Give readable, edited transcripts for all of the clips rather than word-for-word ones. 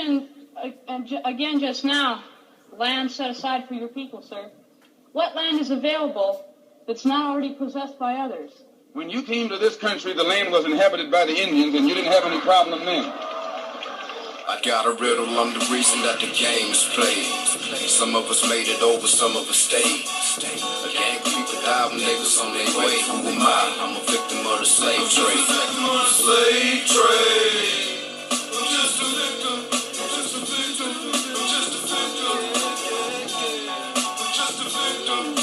mentioned again just now, land set aside for your people, sir. What land is available that's not already possessed by others? When you came to this country, the land was inhabited by the Indians, and you didn't have any problem then. I got a riddle, I'm the reason that the game is played. Some of us made it over, some of us stayed. A gang of people died when they was on their way. Who am I? I'm a victim of the slave trade. Slave trade. I'm just a victim. I'm just a victim. I'm just a victim. I'm just a victim.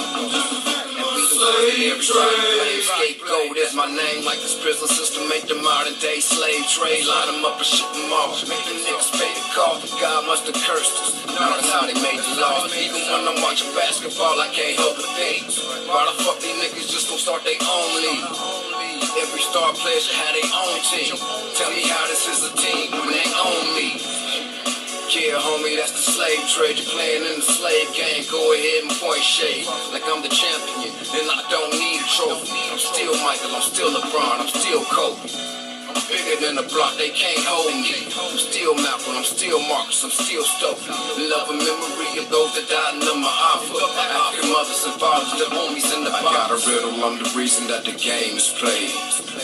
I'm just a victim of the slave trade. Scapegoat is my name, like this prison system make the modern day slave trade. Line them up and ship them off, make the niggas pay the cost. God must have cursed us, now that's how they made the laws. Even when I'm watching basketball, I can't help but think, why the fuck these niggas just gon' start their own league? Every star player should have their own team. Tell me how this is a team when they own me. Yeah, homie, that's the slave trade. You're playing in the slave game. Go ahead and point shade like I'm the champion, and I don't need a trophy. I'm still Michael, I'm still LeBron, I'm still Kobe. I'm bigger than the block, they can't hold me. I'm still Malcolm, I'm still Marcus, I'm still Stokely. Love and memory of those that died in my offer. African mothers and fathers, the homies in the box. I got a riddle, I'm the reason that the game is played.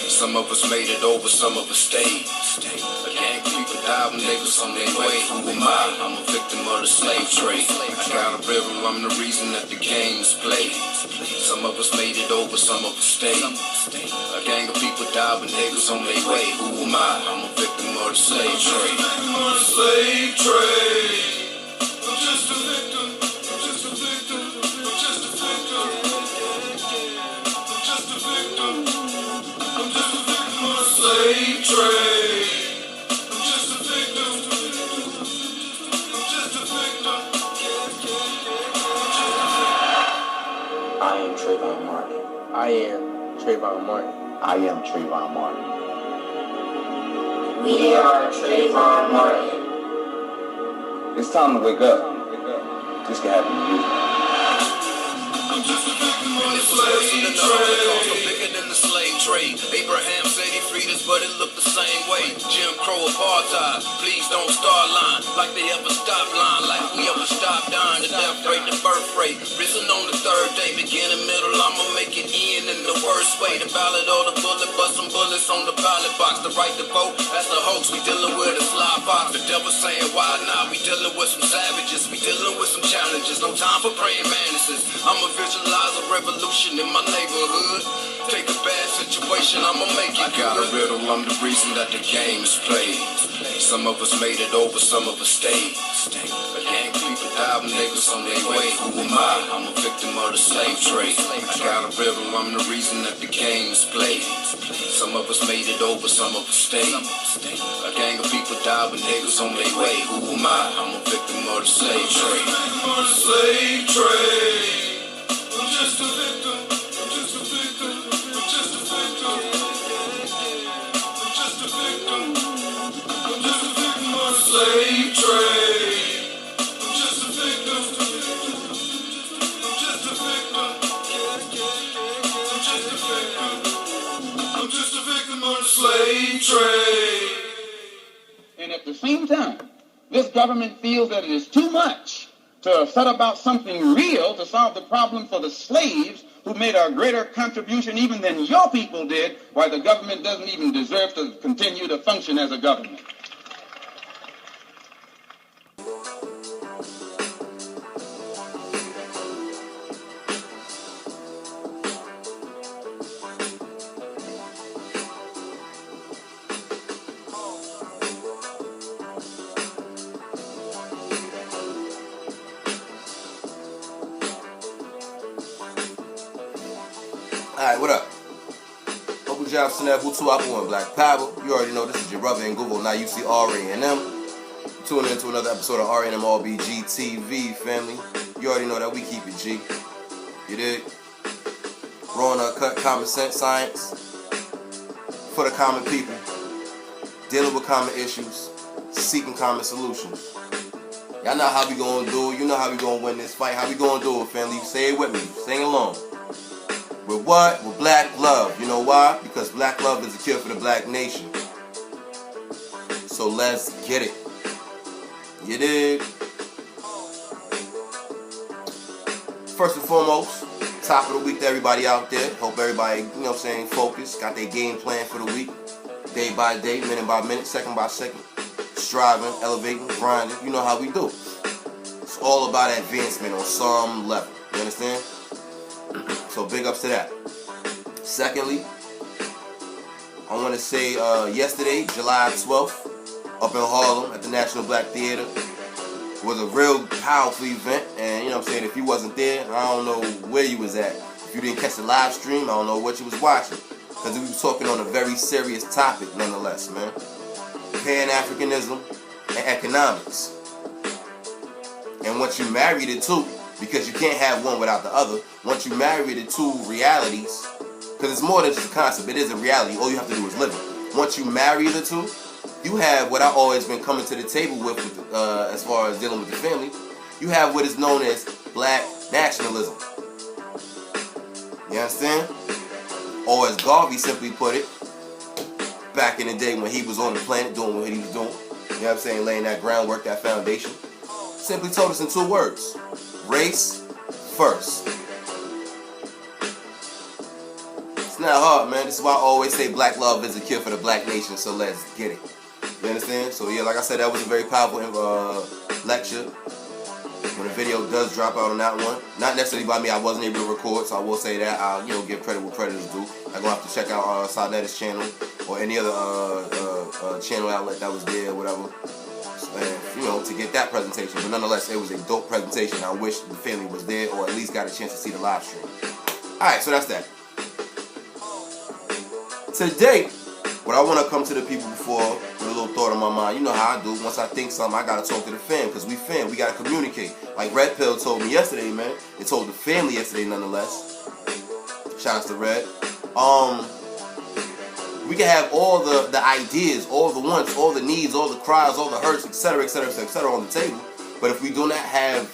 Some of us made it over, some of us stayed. A gang of people died when they was on their way. Who am I? I'm a victim of the slave trade. I got a riddle, I'm the reason that the game is played. Some of us made it over, some of us stayed. A gang of people died when they was on their way. Who am I? I'm a victim of the slave trade. Slave trade. I'm just a victim. I'm just a victim. I'm just a victim. I'm just a victim. I'm just a victim of the slave trade. I'm just a victim. I'm just a victim. I am Trayvon Martin. I am Trayvon Martin. I am Trayvon Martin. We are Trayvon Martin. It's time to wake up. This can happen to you. I'm just a victim of the slave trade. I'm bigger than the slave trade. Abraham said he freed us, but it looked the same way. Jim Crow apartheid. Please don't start lying like they ever stop lying, like we ever stop dying. The death rate, the birth rate. Risen on the third day, beginning, middle. I'ma make it in the worst way. The ballot or the bullet, bust some bullets on the ballot box. The right to vote, that's the hoax. We dealing with a slide box. The devil saying why not? We dealing with some savages. We dealing with some challenges. No time for praying mantises. I'ma visualize a revolution in my neighborhood. Take a bad situation, I'ma make it. I got a riddle, I'm the reason that the game is played. Some of us made it over, some of us stayed. A gang of people died when they was on their way. Who am I? I'm a victim of the slave trade. I got a riddle, I'm the reason that the game is played. Some of us made it over, some of us stayed. A gang of people died when they was on their way. Who am I? I'm a victim of the slave trade. Slave trade. I'm just a victim. I'm just a victim. I'm just a victim. I'm just a victim. I'm just a victim of the slave trade. I'm just a victim. I'm just a victim. I'm just a victim. I'm just a victim of the slave trade. And at the same time, this government feels that it is too much to set about something real to solve the problem for the slaves who made a greater contribution even than your people did, why the government doesn't even deserve to continue to function as a government. Alright, what up? Uncle John Snap, who 2 Apple 1 Black Power. You already know this is your brother in Google. Now you see R-A-N-M. Tune in to another episode of R-A-N-M RBG TV, family. You already know that we keep it G. You dig? Raw and uncut common sense science for the common people. Dealing with common issues. Seeking common solutions. Y'all know how we gonna do it. You know how we gonna win this fight. How we gonna do it, family? Say it with me. Sing along. With what? With black love. You know why? Because black love is a cure for the black nation. So let's get it. You dig? First and foremost, top of the week to everybody out there. Hope everybody, you know what I'm saying, focused, got their game plan for the week. Day by day, minute by minute, second by second. Striving, elevating, grinding. You know how we do. It's all about advancement on some level. You understand? So big ups to that. Secondly, I want to say yesterday, July 12th, up in Harlem at the National Black Theater, was a real powerful event. And you know what I'm saying, if you wasn't there, I don't know where you was at. If you didn't catch the live stream, I don't know what you was watching. Because we was talking on a very serious topic nonetheless, man. Pan-Africanism and economics. And once you marry the two, because you can't have one without the other, once you marry the two realities, because it's more than just a concept, it is a reality, all you have to do is live it. Once you marry the two, you have what I've always been coming to the table with as far as dealing with the family, you have what is known as black nationalism. You understand? Or as Garvey simply put it, back in the day when he was on the planet doing what he was doing, you know what I'm saying, laying that groundwork, that foundation, simply told us in 2 words: race first. It's not hard, man. This is why I always say black love is a cure for the black nation, so let's get it. You understand? So yeah, like I said, that was a very powerful lecture. When the video does drop out on that one, not necessarily by me, I wasn't able to record, so I will say that. I'll give credit where credit is due. I'm gonna have to check out Sanetta's channel or any other channel outlet that was there, or whatever, and, to get that presentation. But nonetheless, it was a dope presentation. I wish the family was there, or at least got a chance to see the live stream. All right, so that's that. Today, what I want to come to the people before with a little thought on my mind. You know how I do. Once I think something, I got to talk to the fam, because we fam. We got to communicate. Like Red Pill told me yesterday, man. It told the family yesterday, nonetheless. Shout out to Red. We can have all the ideas, all the wants, all the needs, all the cries, all the hurts, etc., etc., etc. on the table. But if we do not have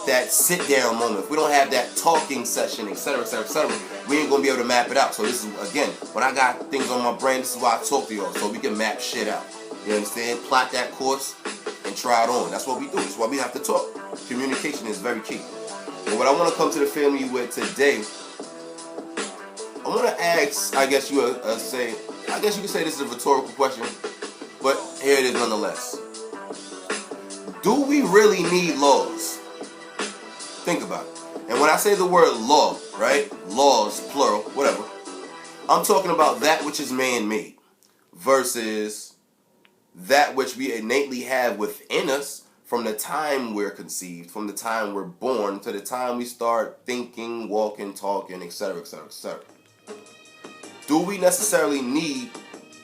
that sit-down moment, if we don't have that talking session, etc., etc., etc., we ain't gonna be able to map it out. So this is, again, when I got things on my brain, this is why I talk to y'all, so we can map shit out. You understand? Plot that course and try it on. That's what we do. That's why we have to talk. Communication is very key. But what I want to come to the family with today, I want to ask, I guess you could say this is a rhetorical question, but here it is nonetheless. Do we really need laws? Think about it. And when I say the word law, right? Laws, plural, whatever. I'm talking about that which is man-made versus that which we innately have within us from the time we're conceived, from the time we're born to the time we start thinking, walking, talking, etc., etc., etc. Do we necessarily need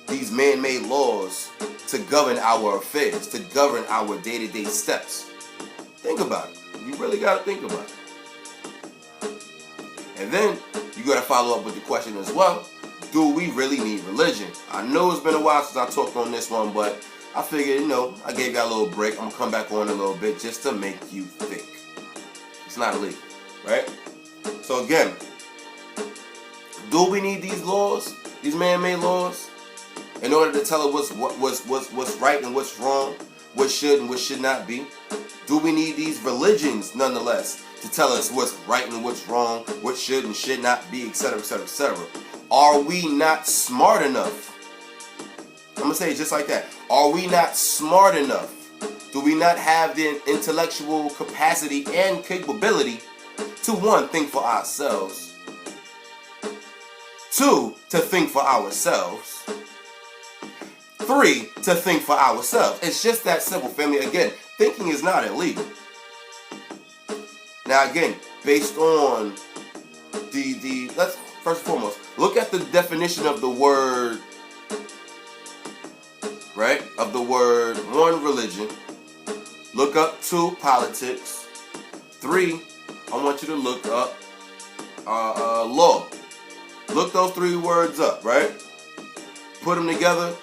these man-made laws to govern our affairs, to govern our day-to-day steps? Think about it. You really got to think about it. And then you got to follow up with the question as well, do we really need religion? I know it's been a while since I talked on this one, but I figured, I gave y'all a little break. I'm going to come back on a little bit just to make you think. It's not illegal, right? So again, do we need these laws, these man-made laws, in order to tell us what's right and what's wrong, what should and what should not be? Do we need these religions, nonetheless, to tell us what's right and what's wrong, what should and should not be, etc., etc., etc.? Are we not smart enough? I'm going to say it just like that. Are we not smart enough? Do we not have the intellectual capacity and capability to, 1, think for ourselves, 2, to think for ourselves, 3, to think for ourselves? It's just that simple, family. Again, thinking is not illegal. Now again, based on let's first and foremost look at the definition of the word, right? Of the word, 1, religion. Look up 2, politics. 3, I want you to look up law. Look those 3 words up, right? Put them together.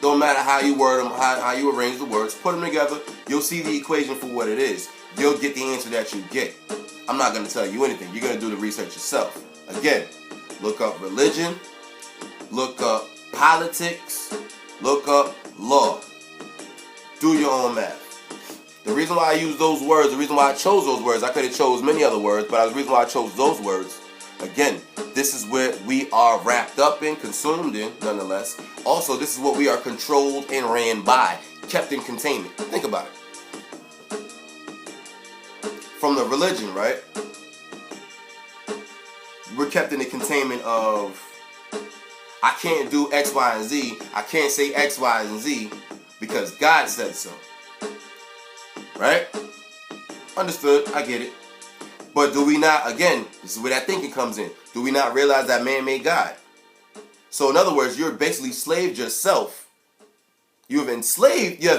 Don't matter how you word them, how you arrange the words. Put them together. You'll see the equation for what it is. You'll get the answer that you get. I'm not going to tell you anything. You're going to do the research yourself. Again, look up religion. Look up politics. Look up law. Do your own math. The reason why I use those words, the reason why I chose those words, I could have chose many other words, but the reason why I chose those words, again, this is what we are wrapped up in, consumed in, nonetheless. Also, this is what we are controlled and ran by, kept in containment. Think about it. From the religion, right? We're kept in the containment of, I can't do X, Y, and Z. I can't say X, Y, and Z because God said so. Right? Understood. I get it. But do we not, again, this is where that thinking comes in. Do we not realize that man made God? So in other words, you're basically enslaved yourself. You have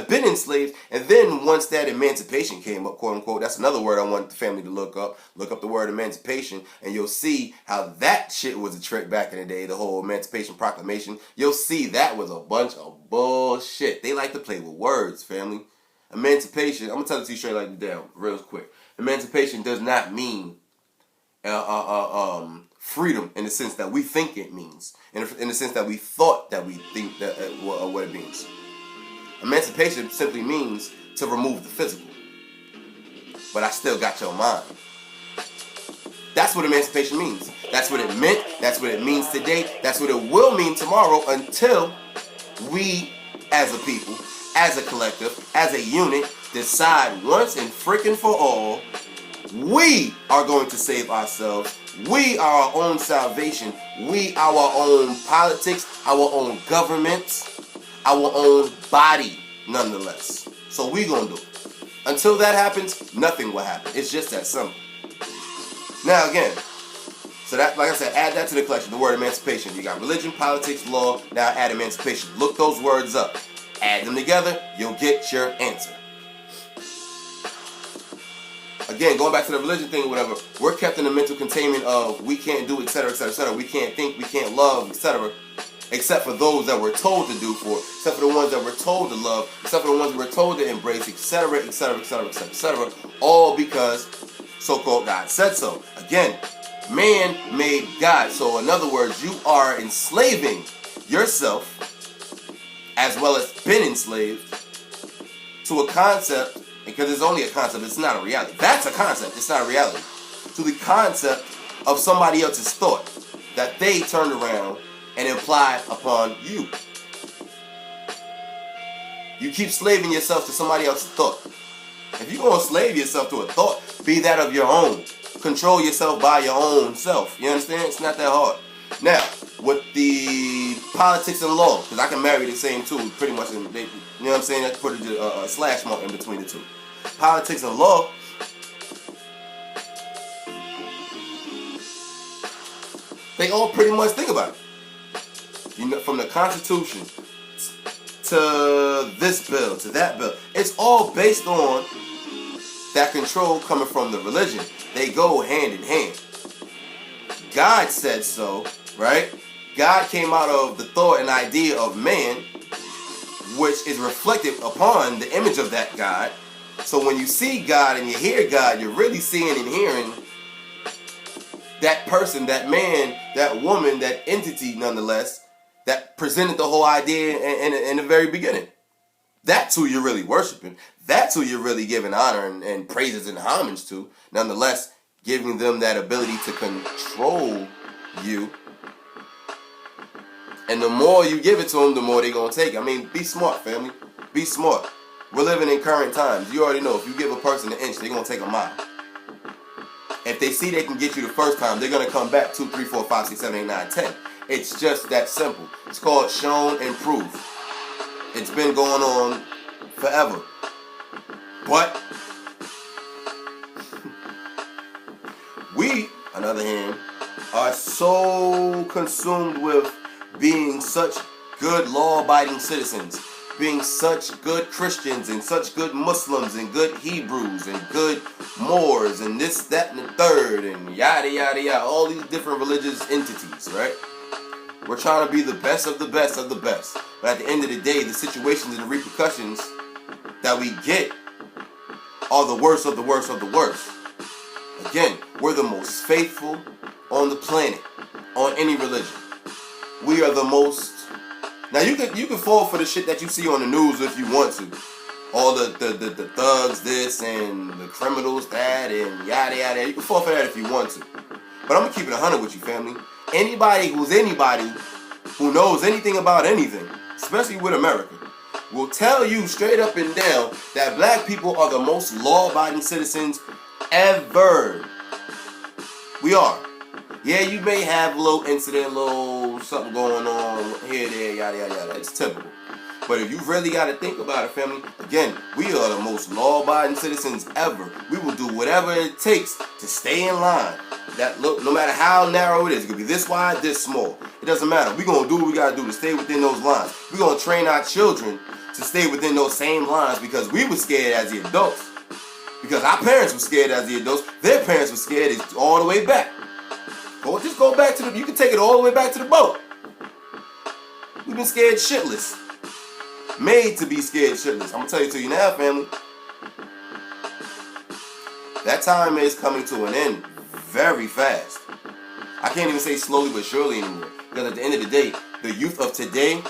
been enslaved, and then once that emancipation came up, quote unquote, that's another word I want the family to look up. Look up the word emancipation, and you'll see how that shit was a trick back in the day, the whole Emancipation Proclamation. You'll see that was a bunch of bullshit. They like to play with words, family. Emancipation, I'm going to tell it to you straight like down, real quick. Emancipation does not mean freedom in the sense that we think it means, in the sense that we thought that we think that what it means. Emancipation simply means to remove the physical. But I still got your mind. That's what emancipation means. That's what it meant. That's what it means today. That's what it will mean tomorrow until we as a people, as a collective, as a unit, decide once and frickin' for all, we are going to save ourselves. We are our own salvation. We are our own politics, our own governments, our own body, nonetheless. So we gonna do it. Until that happens, nothing will happen. It's just that simple. Now again, so that, like I said, add that to the collection, the word emancipation. You got religion, politics, law, now add emancipation. Look those words up. Add them together, you'll get your answer. Again, going back to the religion thing or whatever, we're kept in the mental containment of we can't do, etc., etc., etc. We can't think, we can't love, etc., except for those that we're told to do for, except for the ones that we're told to love, except for the ones that we're told to embrace, etc., etc., etc., etc., etc., all because so-called God said so. Again, man made God. So in other words, you are enslaving yourself as well as been enslaved to a concept, because it's only a concept, it's not a reality. That's a concept, it's not a reality. To the concept of somebody else's thought that they turned around and implied upon you. You keep slaving yourself to somebody else's thought. If you're going to slave yourself to a thought, be that of your own. Control yourself by your own self. You understand? It's not that hard. Now, with the politics and law, because I can marry the same two pretty much, you know what I'm saying? I can put a slash mark in between the two. Politics and law, they all pretty much think about it. You know, from the Constitution to this bill, to that bill, it's all based on that control coming from the religion. They go hand in hand. God said so, right? God came out of the thought and idea of man, which is reflected upon the image of that God. So when you see God and you hear God, you're really seeing and hearing that person, that man, that woman, that entity, nonetheless, that presented the whole idea in the very beginning. That's who you're really worshiping. That's who you're really giving honor and praises and homage to. Nonetheless, giving them that ability to control you. And the more you give it to them, the more they're going to take. I mean, be smart, family. Be smart. We're living in current times. You already know, if you give a person an inch, they're going to take a mile. If they see they can get you the first time, they're going to come back 2, 3, 4, 5, 6, 7, 8, 9, 10. It's just that simple. It's called shown and proved. It's been going on forever. But we, on the other hand, are so consumed with being such good law-abiding citizens, being such good Christians and such good Muslims and good Hebrews and good Moors and this, that, and the third and yada, yada, yada, all these different religious entities, right? We're trying to be the best of the best of the best. But at the end of the day, the situations and the repercussions that we get are the worst of the worst of the worst. Again, we're the most faithful on the planet, on any religion. We are the most... Now, you can fall for the shit that you see on the news if you want to. all the thugs this and the criminals that and yada yada. You can fall for that if you want to. But I'm going to keep it 100 with you, family. Anybody who knows anything about anything, especially with America, will tell you straight up and down that black people are the most law-abiding citizens ever. We are. Yeah, you may have a little incident, a little something going on here, there, yada, yada, yada. It's typical. But if you really got to think about it, family, again, we are the most law-abiding citizens ever. We will do whatever it takes to stay in line. That look, no matter how narrow it is, it could be this wide, this small. It doesn't matter. We're going to do what we got to do to stay within those lines. We're going to train our children to stay within those same lines because we were scared as the adults. Because our parents were scared as the adults. Their parents were scared all the way back. Just go back to you can take it all the way back to the boat. We've been scared shitless. Made to be scared shitless. I'm going to tell you now, family. That time is coming to an end very fast. I can't even say slowly but surely anymore. Because at the end of the day, the youth of today,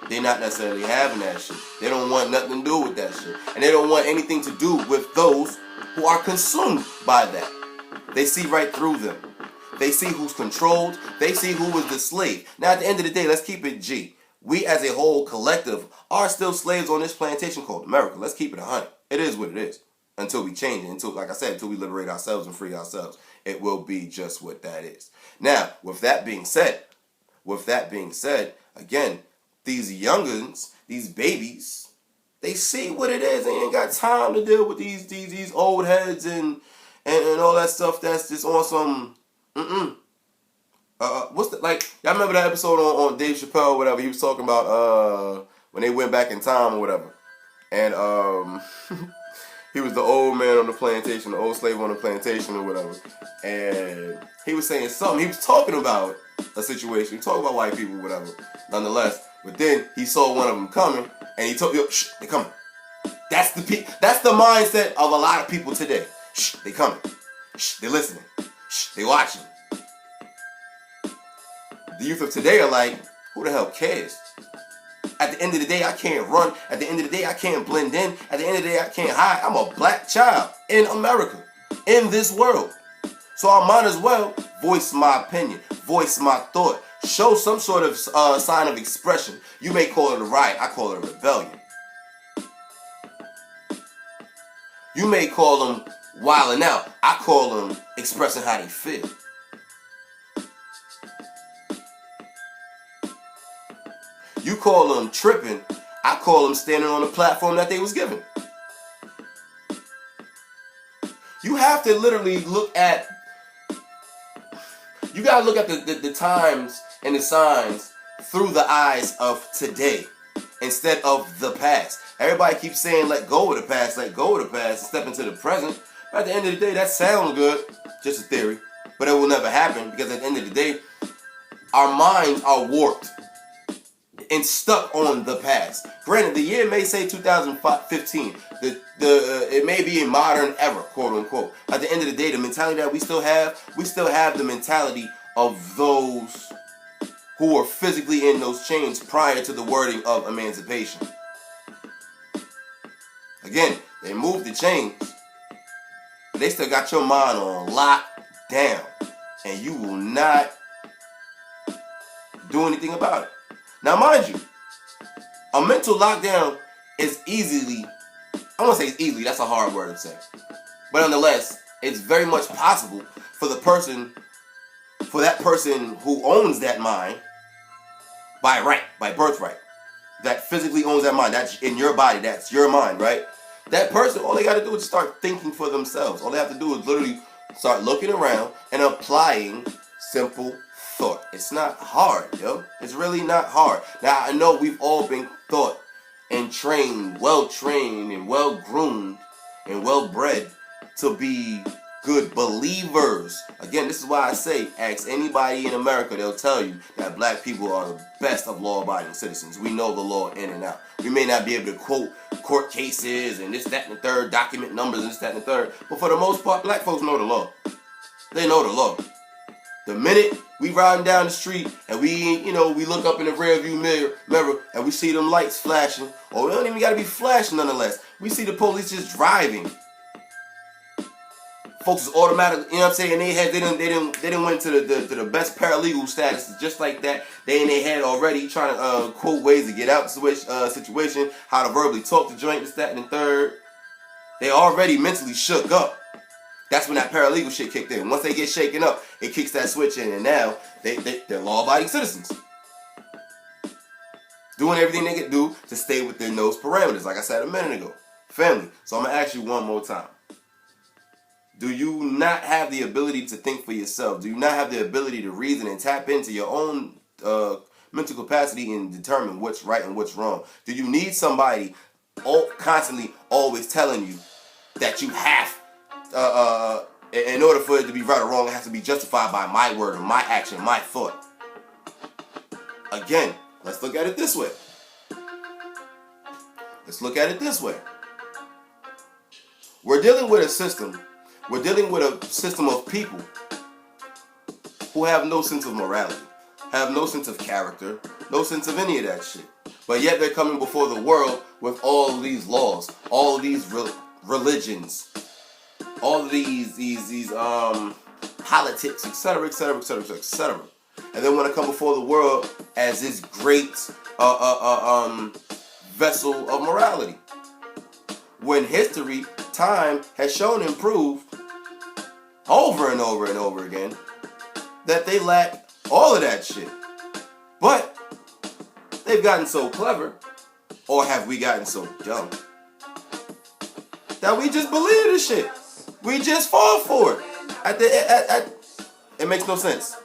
they're not necessarily having that shit. They don't want nothing to do with that shit. And they don't want anything to do with those who are consumed by that. They see right through them. They see who's controlled. They see who is the slave. Now, at the end of the day, let's keep it G. We as a whole collective are still slaves on this plantation called America. Let's keep it 100. It is what it is. Until we change it. Until, like I said, until we liberate ourselves and free ourselves. It will be just what that is. Now, with that being said, again, these youngins, these babies, they see what it is. They ain't got time to deal with these old heads and all that stuff that's just on some y'all remember that episode on Dave Chappelle or whatever? He was talking about when they went back in time or whatever. And he was the old man on the plantation, the old slave on the plantation or whatever. And he was saying something. He was talking about a situation. He was talking about white people or whatever, nonetheless. But then he saw one of them coming, and he told you, shh, they coming. That's the mindset of a lot of people today. Shh, they coming. Shh, they listening. Shh, they watching. The youth of today are like, who the hell cares? At the end of the day, I can't run. At the end of the day, I can't blend in. At the end of the day, I can't hide. I'm a black child in America, in this world. So I might as well voice my opinion, voice my thought, show some sort of sign of expression. You may call it a riot. I call it a rebellion. You may call them wilding out. I call them expressing how they feel. You call them tripping. I call them standing on the platform that they was given. You have to literally look at, you got to look at the times and the signs through the eyes of today instead of the past. Everybody keeps saying, let go of the past, let go of the past, and step into the present. But at the end of the day, that sounds good, just a theory. But it will never happen because at the end of the day, our minds are warped and stuck on the past. Granted, the year may say 2015. It may be a modern era, quote unquote. At the end of the day, the mentality that we still have the mentality of those who were physically in those chains prior to the wording of emancipation. Again, they moved the chains, but they still got your mind on lockdown, and you will not do anything about it. Now, mind you, a mental lockdown is easily, I won't say it's easily, that's a hard word to say. But nonetheless, it's very much possible for that person who owns that mind by birthright, that physically owns that mind, that's in your body, that's your mind, right? That person, all they got to do is start thinking for themselves. All they have to do is literally start looking around and applying simple thought. It's not hard, yo. It's really not hard. Now, I know we've all been taught and trained and well-groomed and well-bred to be good believers. Again, this is why I say, ask anybody in America, they'll tell you that black people are the best of law-abiding citizens. We know the law in and out. We may not be able to quote court cases and this, that, and the third, document numbers and this, that, and the third, but for the most part, black folks know the law. They know the law. The minute we riding down the street and we look up in the rear view mirror and we see them lights flashing, or we don't even got to be flashing nonetheless. We see the police just driving. Folks is automatically, you know what I'm saying? They didn't went to the best paralegal status just like that. They in their head already trying to quote ways to get out the situation, how to verbally talk to joint, this, that, and the third. They already mentally shook up. That's when that paralegal shit kicked in. Once they get shaken up, it kicks that switch in, and now they're law-abiding citizens. Doing everything they can do to stay within those parameters, like I said a minute ago. Family, so I'm going to ask you one more time. Do you not have the ability to think for yourself? Do you not have the ability to reason and tap into your own mental capacity and determine what's right and what's wrong? Do you need somebody constantly always telling you that you have, in order for it to be right or wrong, it has to be justified by my word or my action, my thought? Again, let's look at it this way. We're dealing with a system. We're dealing with a system of people who have no sense of morality, have no sense of character, no sense of any of that shit. But yet they're coming before the world with all of these laws, all of these religions, all of these politics, etc., etc., etc., etc. And they want to come before the world as this great vessel of morality. When history, time has shown and proved over and over and over again that they lack all of that shit. But they've gotten so clever, or have we gotten so dumb, that we just believe this shit. We just fall for it. It makes no sense.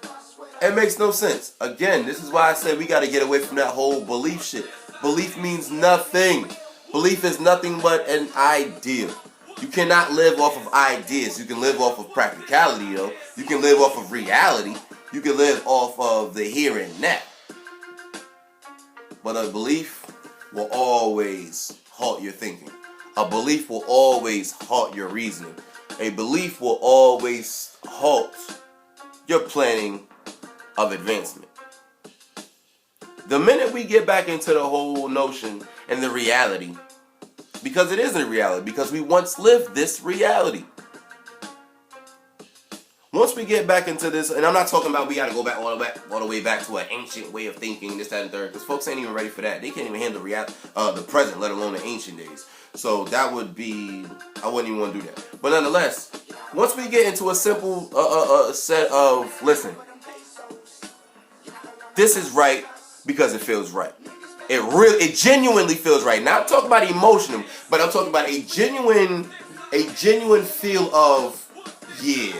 It makes no sense. Again, this is why I said we got to get away from that whole belief shit. Belief means nothing. Belief is nothing but an idea. You cannot live off of ideas. You can live off of practicality, though. You can live off of reality. You can live off of the here and now. But a belief will always halt your thinking. A belief will always halt your reasoning. A belief will always halt your planning of advancement. The minute we get back into the whole notion and the reality, because it isn't a reality, because we once lived this reality. Once we get back into this, and I'm not talking about we got to go back all the way back to an ancient way of thinking, this, that, and third, because folks ain't even ready for that. They can't even handle the present, let alone the ancient days. So that would be, I wouldn't even want to do that. But nonetheless, once we get into a simple set of, listen, this is right because it feels right. It genuinely feels right. Not I'm talking about emotional, but I'm talking about a genuine feel of, yeah,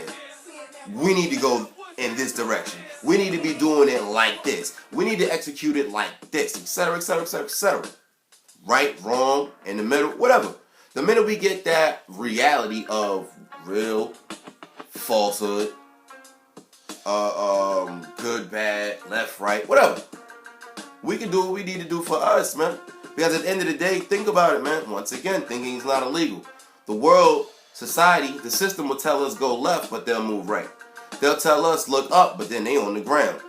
we need to go in this direction. We need to be doing it like this. We need to execute it like this, etc., etc., etc., etc. Right, wrong, in the middle, whatever. The minute we get that reality of real, falsehood, good, bad, left, right, whatever, we can do what we need to do for us, man. Because at the end of the day, think about it, man. Once again, thinking is not illegal. The world, society, the system will tell us go left, but they'll move right. They'll tell us look up, but then they on the ground.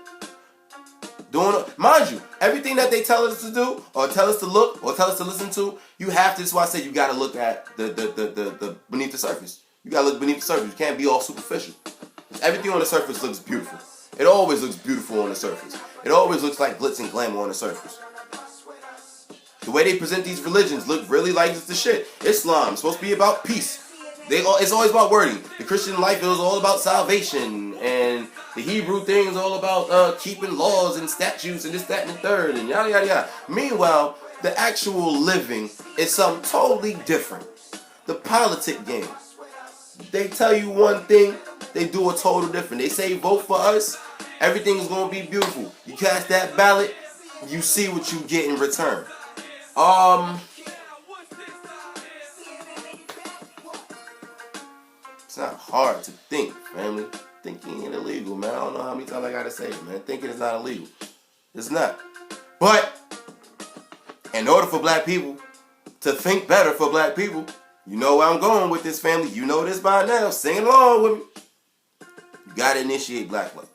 Mind you, everything that they tell us to do, or tell us to look, or tell us to listen to, you have to. That's why I say you got to look at the beneath the surface. You got to look beneath the surface. You can't be all superficial. Everything on the surface looks beautiful. It always looks beautiful on the surface. It always looks like glitz and glamour on the surface. The way they present these religions look really like it's the shit. Islam is supposed to be about peace. It's always about wording. The Christian life is all about salvation, and the Hebrew thing is all about keeping laws and statutes and this, that, and the third, and yada, yada, yada. Meanwhile, the actual living is something totally different. The politic game. They tell you one thing, they do a total different. They say vote for us, everything's going to be beautiful. You cast that ballot, you see what you get in return. It's not hard to think, family. Thinking ain't illegal, man. I don't know how many times I gotta say it, man. Thinking is not illegal. It's not. But in order for black people to think better for black people, you know where I'm going with this, family. You know this by now. Sing along with me. You gotta initiate black life.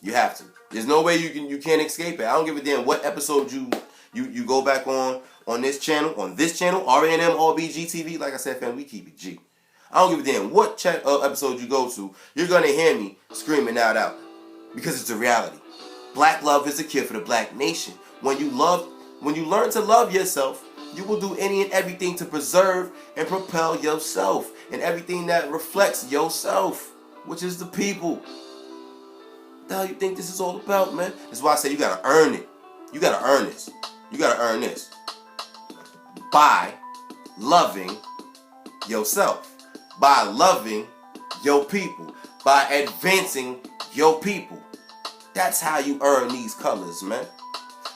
You have to. There's no way you can't escape it. I don't give a damn what episode you go back on, on this channel, R&M RBG TV. Like I said, fam, we keep it G. I don't give a damn what episode you go to. You're gonna hear me screaming that out because it's the reality. Black love is a cure for the black nation. When you learn to love yourself, you will do any and everything to preserve and propel yourself and everything that reflects yourself, which is the people. What the hell you think this is all about, man? That's why I say you gotta earn it. You gotta earn this. You gotta earn this by loving yourself, by loving your people, by advancing your people. That's how you earn these colors, man.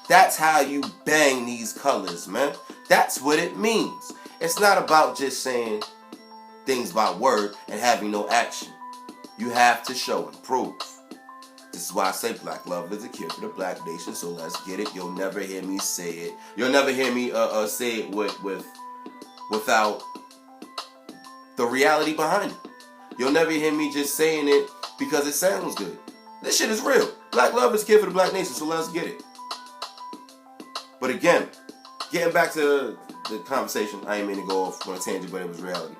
That's how you bang these colors, man. That's what it means. It's not about just saying things by word and having no action. You have to show and prove. This is why I say black love is a cure for the black nation, so let's get it. You'll never hear me say it. You'll never hear me say it without the reality behind it. You'll never hear me just saying it because it sounds good. This shit is real. Black love is a cure for the black nation, so let's get it. But again, getting back to the conversation, I ain't mean to go off on a tangent, but it was reality.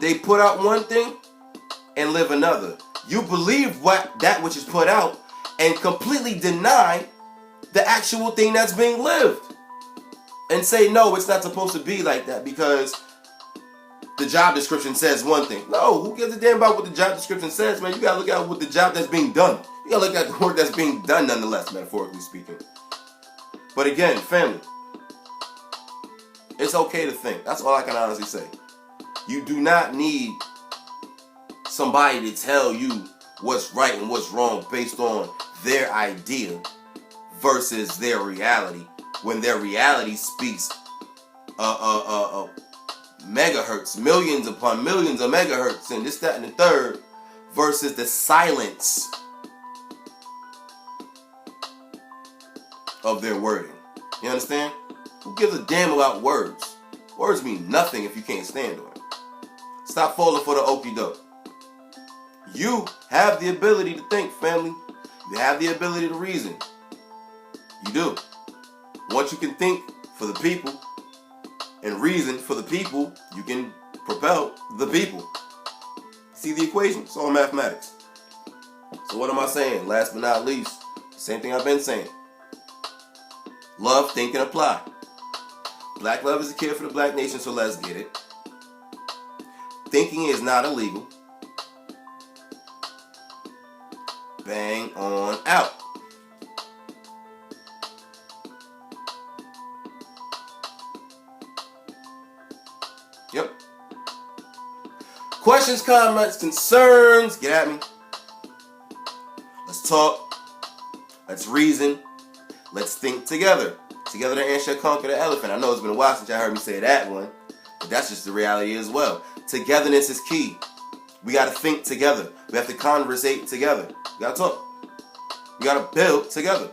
They put out one thing and live another. You believe that which is put out and completely deny the actual thing that's being lived. And say, no, it's not supposed to be like that because the job description says one thing. No, who gives a damn about what the job description says, man? You gotta look at what the job that's being done. You gotta look at the work that's being done nonetheless, metaphorically speaking. But again, family, it's okay to think. That's all I can honestly say. You do not need somebody to tell you what's right and what's wrong based on their idea versus their reality. When their reality speaks megahertz, millions upon millions of megahertz, and this, that, and the third, versus the silence of their wording. You understand? Who gives a damn about words? Words mean nothing if you can't stand on it. Stop falling for the okie doke. You have the ability to think, family. You have the ability to reason. You do. Once you can think for the people and reason for the people, you can propel the people. See the equation? It's all mathematics. So what am I saying? Last but not least, same thing I've been saying. Love, think, and apply. Black love is a cure for the black nation, so let's get it. Thinking is not illegal. Bang on out. Yep. Questions, comments, concerns, get at me. Let's talk. Let's reason. Let's think together. Together to answer, conquer the elephant. I know it's been a while since y'all heard me say that one, but that's just the reality as well. Togetherness is key. We got to think together. We have to conversate together. We got to talk. We got to build together.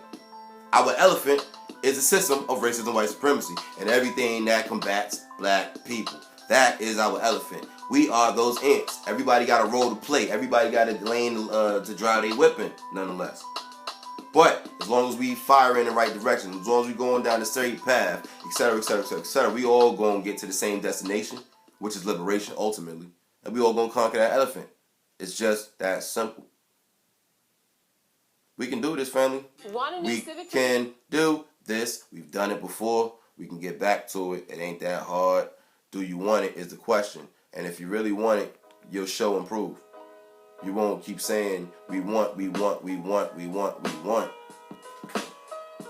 Our elephant is a system of racism and white supremacy and everything that combats black people. That is our elephant. We are those ants. Everybody got a role to play. Everybody got a lane to drive their whipping, nonetheless. But as long as we fire in the right direction, as long as we going down the straight path, etc., etc., etc., etc., we all going to get to the same destination, which is liberation, ultimately. And we all going to conquer that elephant. It's just that simple. We can do this, family. We can do this. We've done it before. We can get back to it. It ain't that hard. Do you want it is the question. And if you really want it, you'll show and prove. You won't keep saying, we want.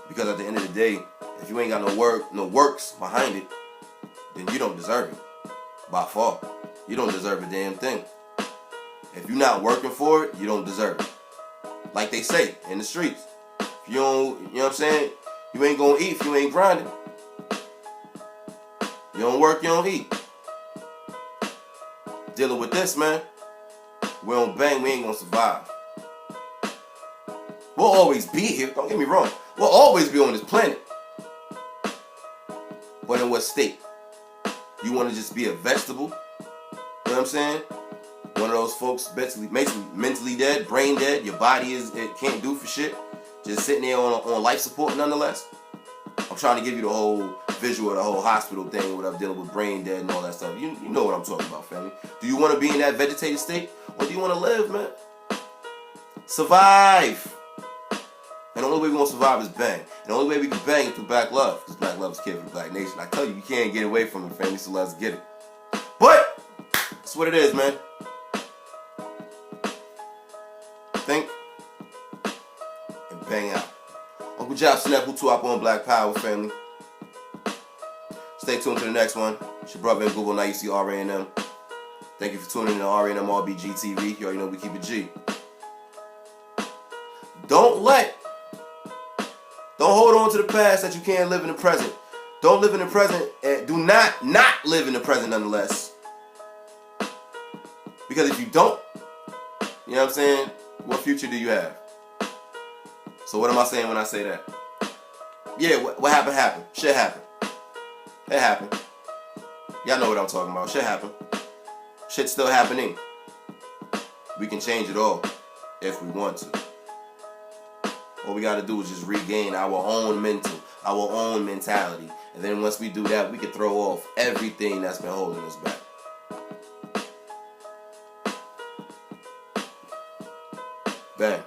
Because at the end of the day, if you ain't got no works behind it, then you don't deserve it. By far. You don't deserve a damn thing. If you're not working for it, you don't deserve it. Like they say in the streets. If you don't, you know what I'm saying? You ain't gonna eat if you ain't grinding. You don't work, you don't eat. Dealing with this, man. We don't bang, we ain't gonna survive. We'll always be here, don't get me wrong. We'll always be on this planet. But in what state? You want to just be a vegetable? You know what I'm saying? One of those folks mentally dead, brain dead. Your body it can't do for shit. Just sitting there on life support nonetheless. I'm trying to give you the whole visual of the whole hospital thing, what I'm dealing with brain dead and all that stuff. You know what I'm talking about, family. Do you want to be in that vegetative state, or do you want to live, man? Survive. And the only way we gonna survive is bang. And the only way we can bang is through black love, because black love is kid for the black nation. I tell you, you can't get away from it, family. So let's get it. But that's what it is, man. Think and bang out. Uncle Job Snap, who two up on Black Power, family. Stay tuned to the next one. It's your brother in Google. Now you see RA&M. Thank you for tuning in to RA&M RBG TV. You already know we keep it G. Don't hold on to the past that you can't live in the present. Don't live in the present, and do not live in the present nonetheless. Because if you don't, you know what I'm saying, what future do you have? So what am I saying when I say that? Yeah, what happened? Shit happened. It happened. Y'all know what I'm talking about. Shit happened. Shit's still happening. We can change it all if we want to. All we gotta do is just regain our own mentality. And then once we do that, we can throw off everything that's been holding us back. Bang.